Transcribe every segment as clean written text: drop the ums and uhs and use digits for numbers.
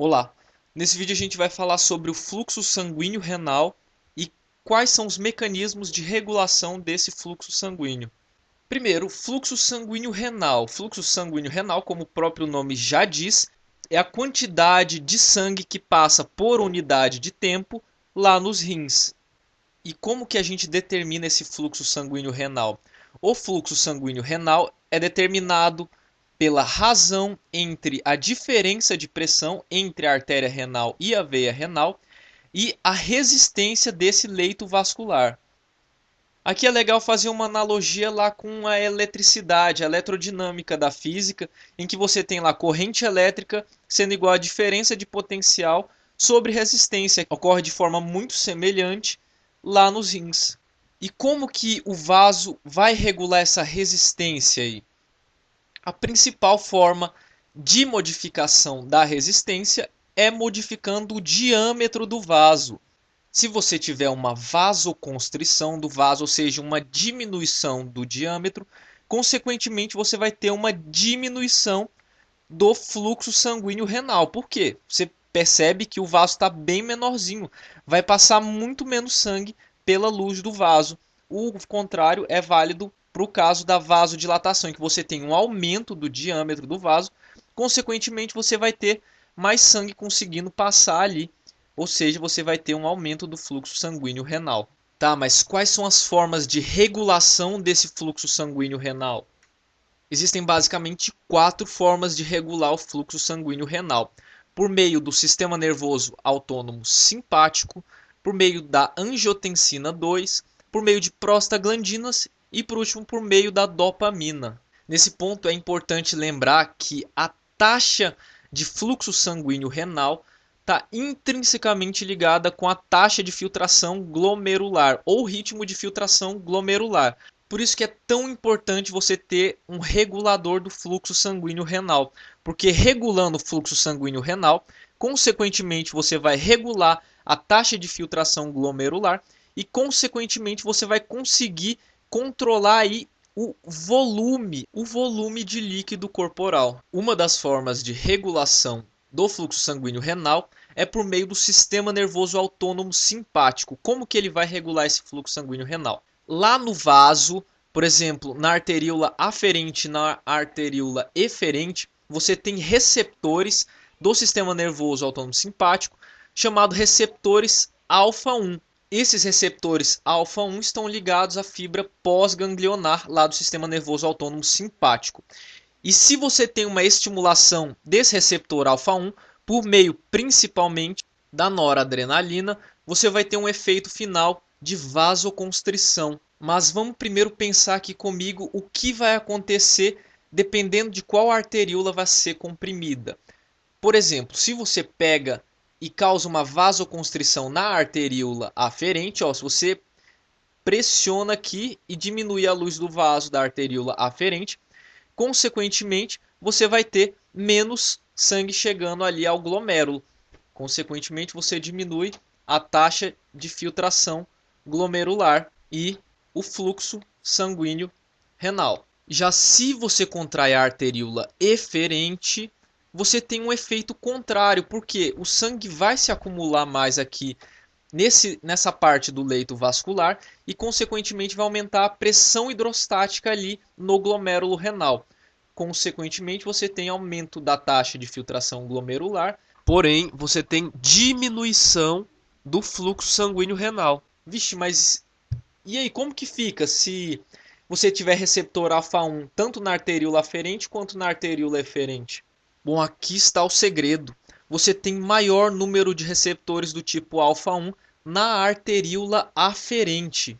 Olá, nesse vídeo a gente vai falar sobre o fluxo sanguíneo renal e quais são os mecanismos de regulação desse fluxo sanguíneo. Primeiro, fluxo sanguíneo renal. Fluxo sanguíneo renal, como o próprio nome já diz, é a quantidade de sangue que passa por unidade de tempo lá nos rins. E como que a gente determina esse fluxo sanguíneo renal? O fluxo sanguíneo renal é determinado pela razão entre a diferença de pressão entre a artéria renal e a veia renal e a resistência desse leito vascular. Aqui é legal fazer uma analogia lá com a eletricidade, a eletrodinâmica da física, em que você tem lá corrente elétrica sendo igual à diferença de potencial sobre resistência. Ocorre de forma muito semelhante lá nos rins. E como que o vaso vai regular essa resistência aí? A principal forma de modificação da resistência é modificando o diâmetro do vaso. Se você tiver uma vasoconstrição do vaso, ou seja, uma diminuição do diâmetro, consequentemente você vai ter uma diminuição do fluxo sanguíneo renal. Por quê? Você percebe que o vaso está bem menorzinho, vai passar muito menos sangue pela luz do vaso. O contrário é válido para o caso da vasodilatação, em que você tem um aumento do diâmetro do vaso, consequentemente você vai ter mais sangue conseguindo passar ali, ou seja, você vai ter um aumento do fluxo sanguíneo renal. Tá, mas quais são as formas de regulação desse fluxo sanguíneo renal? Existem basicamente quatro formas de regular o fluxo sanguíneo renal: por meio do sistema nervoso autônomo simpático, por meio da angiotensina 2, por meio de prostaglandinas e, por último, por meio da dopamina. Nesse ponto é importante lembrar que a taxa de fluxo sanguíneo renal está intrinsecamente ligada com a taxa de filtração glomerular ou ritmo de filtração glomerular. Por isso que é tão importante você ter um regulador do fluxo sanguíneo renal, porque regulando o fluxo sanguíneo renal, consequentemente você vai regular a taxa de filtração glomerular e consequentemente você vai conseguir controlar aí o volume de líquido corporal. Uma das formas de regulação do fluxo sanguíneo renal é por meio do sistema nervoso autônomo simpático. Como que ele vai regular esse fluxo sanguíneo renal? Lá no vaso, por exemplo, na arteríola aferente e na arteríola eferente, você tem receptores do sistema nervoso autônomo simpático, chamados receptores alfa 1. Esses receptores alfa 1 estão ligados à fibra pós-ganglionar lá do sistema nervoso autônomo simpático. E se você tem uma estimulação desse receptor alfa 1 por meio principalmente da noradrenalina, você vai ter um efeito final de vasoconstrição. Mas vamos primeiro pensar aqui comigo o que vai acontecer dependendo de qual arteríola vai ser comprimida. Por exemplo, se você pega e causa uma vasoconstrição na arteríola aferente, se você pressiona aqui e diminui a luz do vaso da arteríola aferente, consequentemente você vai ter menos sangue chegando ali ao glomérulo. Consequentemente, você diminui a taxa de filtração glomerular e o fluxo sanguíneo renal. Já se você contrai a arteríola eferente, você tem um efeito contrário, porque o sangue vai se acumular mais aqui nessa parte do leito vascular e, consequentemente, vai aumentar a pressão hidrostática ali no glomérulo renal. Consequentemente, você tem aumento da taxa de filtração glomerular, porém, você tem diminuição do fluxo sanguíneo renal. Vixe, mas e aí, como que fica se você tiver receptor alfa 1 tanto na arteríola aferente quanto na arteríola eferente? Bom, aqui está o segredo. Você tem maior número de receptores do tipo alfa 1 na arteríola aferente.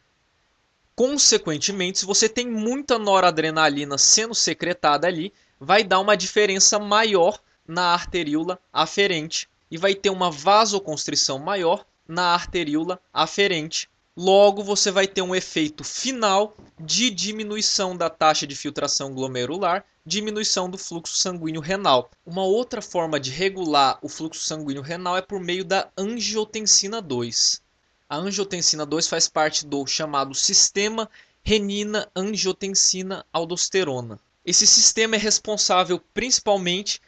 Consequentemente, se você tem muita noradrenalina sendo secretada ali, vai dar uma diferença maior na arteríola aferente e vai ter uma vasoconstrição maior na arteríola aferente. Logo, você vai ter um efeito final de diminuição da taxa de filtração glomerular, diminuição do fluxo sanguíneo renal. Uma outra forma de regular o fluxo sanguíneo renal é por meio da angiotensina 2. A angiotensina 2 faz parte do chamado sistema renina-angiotensina-aldosterona. Esse sistema é responsável principalmente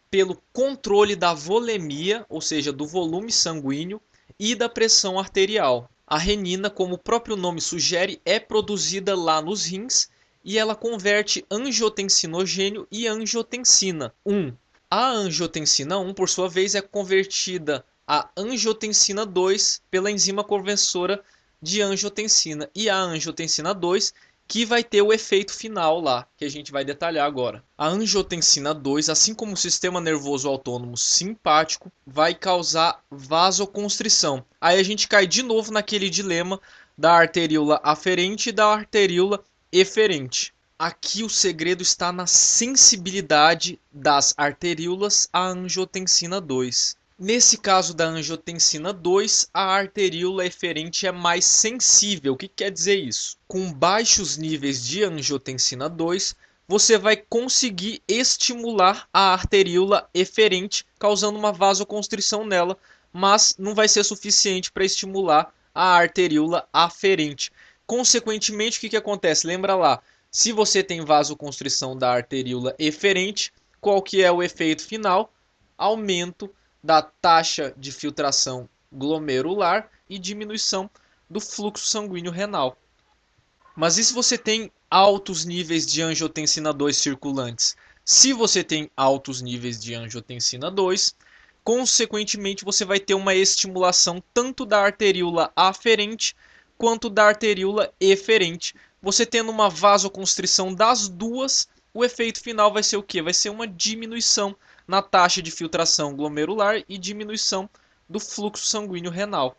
pelo controle da volemia, ou seja, do volume sanguíneo, e da pressão arterial. A renina, como o próprio nome sugere, é produzida lá nos rins e ela converte angiotensinogênio e angiotensina 1. A angiotensina 1, por sua vez, é convertida a angiotensina 2 pela enzima conversora de angiotensina. E a angiotensina 2 que vai ter o efeito final lá, que a gente vai detalhar agora. A angiotensina 2, assim como o sistema nervoso autônomo simpático, vai causar vasoconstrição. Aí a gente cai de novo naquele dilema da arteríola aferente e da arteríola eferente. Aqui o segredo está na sensibilidade das arteríolas à angiotensina 2. Nesse caso da angiotensina 2, a arteríola eferente é mais sensível. O que quer dizer isso? Com baixos níveis de angiotensina 2, você vai conseguir estimular a arteríola eferente, causando uma vasoconstrição nela, mas não vai ser suficiente para estimular a arteríola aferente. Consequentemente, o que acontece? Lembra lá, se você tem vasoconstrição da arteríola eferente, qual que é o efeito final? Aumento da taxa de filtração glomerular e diminuição do fluxo sanguíneo renal. Mas e se você tem altos níveis de angiotensina 2 circulantes? Se você tem altos níveis de angiotensina 2, consequentemente você vai ter uma estimulação tanto da arteríola aferente quanto da arteríola eferente. Você tendo uma vasoconstrição das duas, o efeito final vai ser o quê? Vai ser uma diminuição na taxa de filtração glomerular e diminuição do fluxo sanguíneo renal.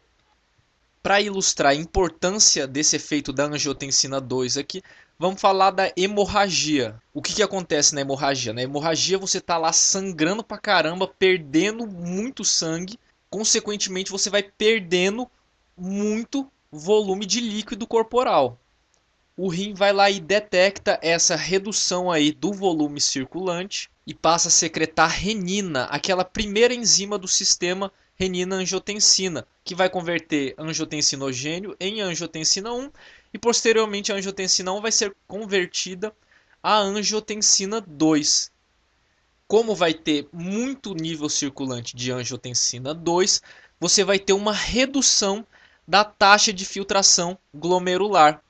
Para ilustrar a importância desse efeito da angiotensina 2 aqui, vamos falar da hemorragia. O que acontece na hemorragia? Na hemorragia você está lá sangrando pra caramba, perdendo muito sangue, consequentemente você vai perdendo muito volume de líquido corporal. O rim vai lá e detecta essa redução aí do volume circulante e passa a secretar renina, aquela primeira enzima do sistema renina-angiotensina, que vai converter angiotensinogênio em angiotensina 1 e posteriormente a angiotensina 1 vai ser convertida a angiotensina 2. Como vai ter muito nível circulante de angiotensina 2, você vai ter uma redução da taxa de filtração glomerular.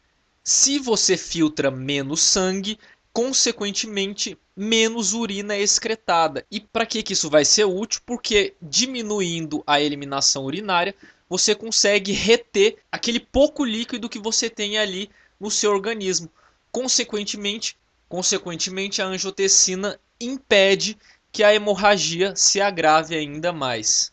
Se você filtra menos sangue, consequentemente, menos urina é excretada. E para que isso vai ser útil? Porque diminuindo a eliminação urinária, você consegue reter aquele pouco líquido que você tem ali no seu organismo. Consequentemente, a angiotensina impede que a hemorragia se agrave ainda mais.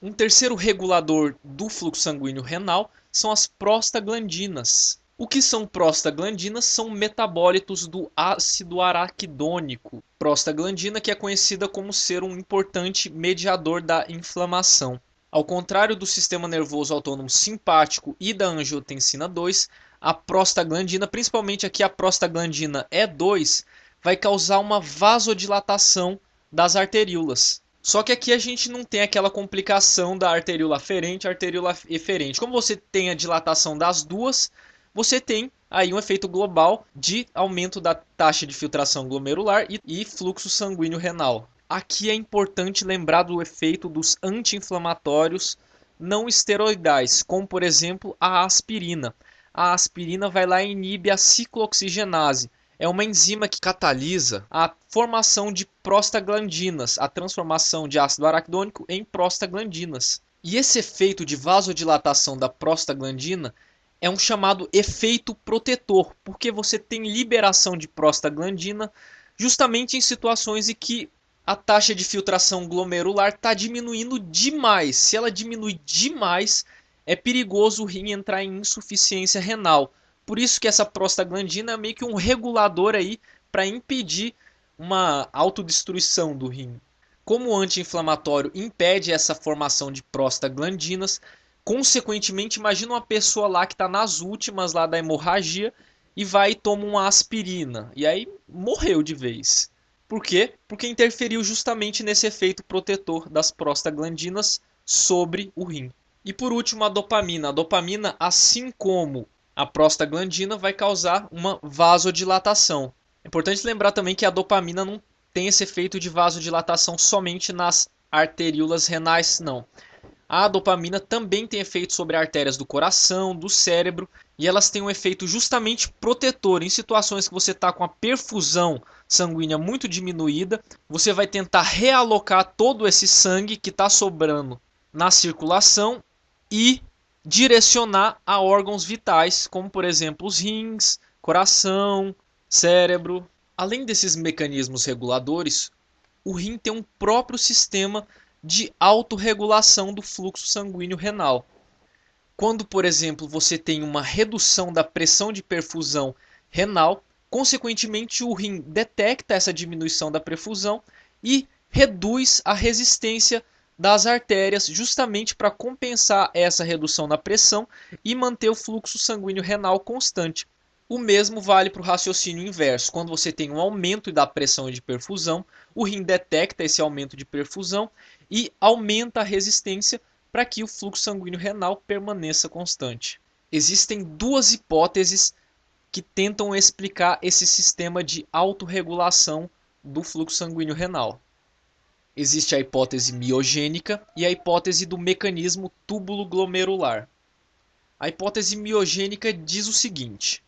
Um terceiro regulador do fluxo sanguíneo renal são as prostaglandinas. O que são prostaglandinas? São metabólitos do ácido araquidônico. Prostaglandina, que é conhecida como ser um importante mediador da inflamação. Ao contrário do sistema nervoso autônomo simpático e da angiotensina 2, a prostaglandina, principalmente aqui a prostaglandina E2, vai causar uma vasodilatação das arteríolas. Só que aqui a gente não tem aquela complicação da arteríola aferente e arteríola eferente. Como você tem a dilatação das duas, você tem aí um efeito global de aumento da taxa de filtração glomerular e fluxo sanguíneo renal. Aqui é importante lembrar do efeito dos anti-inflamatórios não esteroidais, como por exemplo a aspirina. A aspirina vai lá e inibe a ciclooxigenase. É uma enzima que catalisa a formação de prostaglandinas, a transformação de ácido araquidônico em prostaglandinas. E esse efeito de vasodilatação da prostaglandina é um chamado efeito protetor, porque você tem liberação de prostaglandina justamente em situações em que a taxa de filtração glomerular está diminuindo demais. Se ela diminui demais, é perigoso o rim entrar em insuficiência renal. Por isso que essa prostaglandina é meio que um regulador aí para impedir uma autodestruição do rim. Como o anti-inflamatório impede essa formação de prostaglandinas, consequentemente, imagina uma pessoa lá que está nas últimas lá da hemorragia e vai e toma uma aspirina. E aí morreu de vez. Por quê? Porque interferiu justamente nesse efeito protetor das prostaglandinas sobre o rim. E por último, a dopamina. A dopamina, assim como a prostaglandina, vai causar uma vasodilatação. É importante lembrar também que a dopamina não tem esse efeito de vasodilatação somente nas arteríolas renais, não. A dopamina também tem efeito sobre artérias do coração, do cérebro, e elas têm um efeito justamente protetor. Em situações que você está com a perfusão sanguínea muito diminuída, você vai tentar realocar todo esse sangue que está sobrando na circulação e direcionar a órgãos vitais, como por exemplo os rins, coração, cérebro. Além desses mecanismos reguladores, o rim tem um próprio sistema de autorregulação do fluxo sanguíneo renal. Quando, por exemplo, você tem uma redução da pressão de perfusão renal, consequentemente o rim detecta essa diminuição da perfusão e reduz a resistência das artérias, justamente para compensar essa redução na pressão e manter o fluxo sanguíneo renal constante. O mesmo vale para o raciocínio inverso. Quando você tem um aumento da pressão de perfusão, o rim detecta esse aumento de perfusão e aumenta a resistência para que o fluxo sanguíneo renal permaneça constante. Existem duas hipóteses que tentam explicar esse sistema de autorregulação do fluxo sanguíneo renal. Existe a hipótese miogênica e a hipótese do mecanismo túbulo-glomerular. A hipótese miogênica diz o seguinte: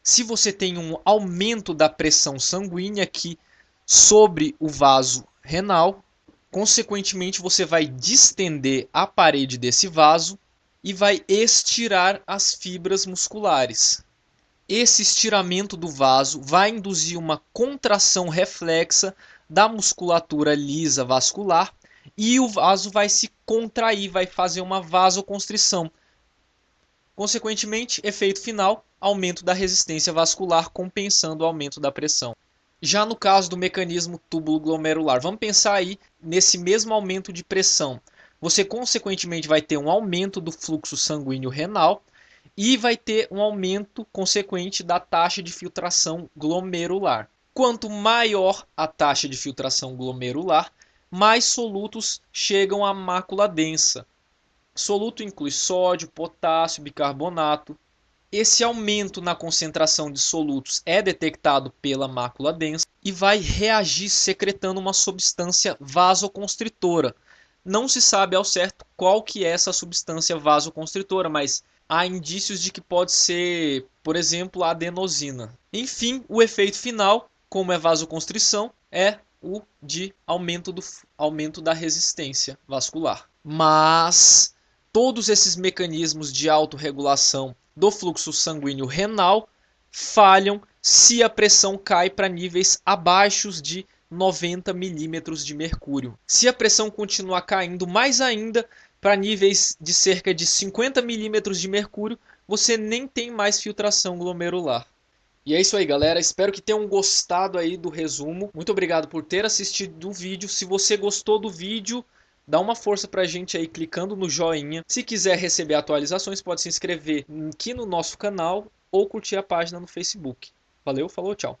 se você tem um aumento da pressão sanguínea aqui sobre o vaso renal, consequentemente você vai distender a parede desse vaso e vai estirar as fibras musculares. Esse estiramento do vaso vai induzir uma contração reflexa da musculatura lisa vascular e o vaso vai se contrair, vai fazer uma vasoconstrição. Consequentemente, efeito final, aumento da resistência vascular compensando o aumento da pressão. Já no caso do mecanismo túbulo-glomerular, vamos pensar aí nesse mesmo aumento de pressão. Você consequentemente vai ter um aumento do fluxo sanguíneo renal e vai ter um aumento consequente da taxa de filtração glomerular. Quanto maior a taxa de filtração glomerular, mais solutos chegam à mácula densa. Soluto inclui sódio, potássio, bicarbonato. Esse aumento na concentração de solutos é detectado pela mácula densa e vai reagir secretando uma substância vasoconstritora. Não se sabe ao certo qual que é essa substância vasoconstritora, mas há indícios de que pode ser, por exemplo, a adenosina. Enfim, o efeito final, como é vasoconstrição, é o de aumento da resistência vascular. Mas todos esses mecanismos de autorregulação do fluxo sanguíneo renal falham se a pressão cai para níveis abaixo de 90 milímetros de mercúrio. Se a pressão continuar caindo mais ainda para níveis de cerca de 50 milímetros de mercúrio, você nem tem mais filtração glomerular. E é isso aí, galera. Espero que tenham gostado aí do resumo. Muito obrigado por ter assistido o vídeo. Se você gostou do vídeo, dá uma força pra gente aí clicando no joinha. Se quiser receber atualizações, pode se inscrever aqui no nosso canal ou curtir a página no Facebook. Valeu, falou, tchau.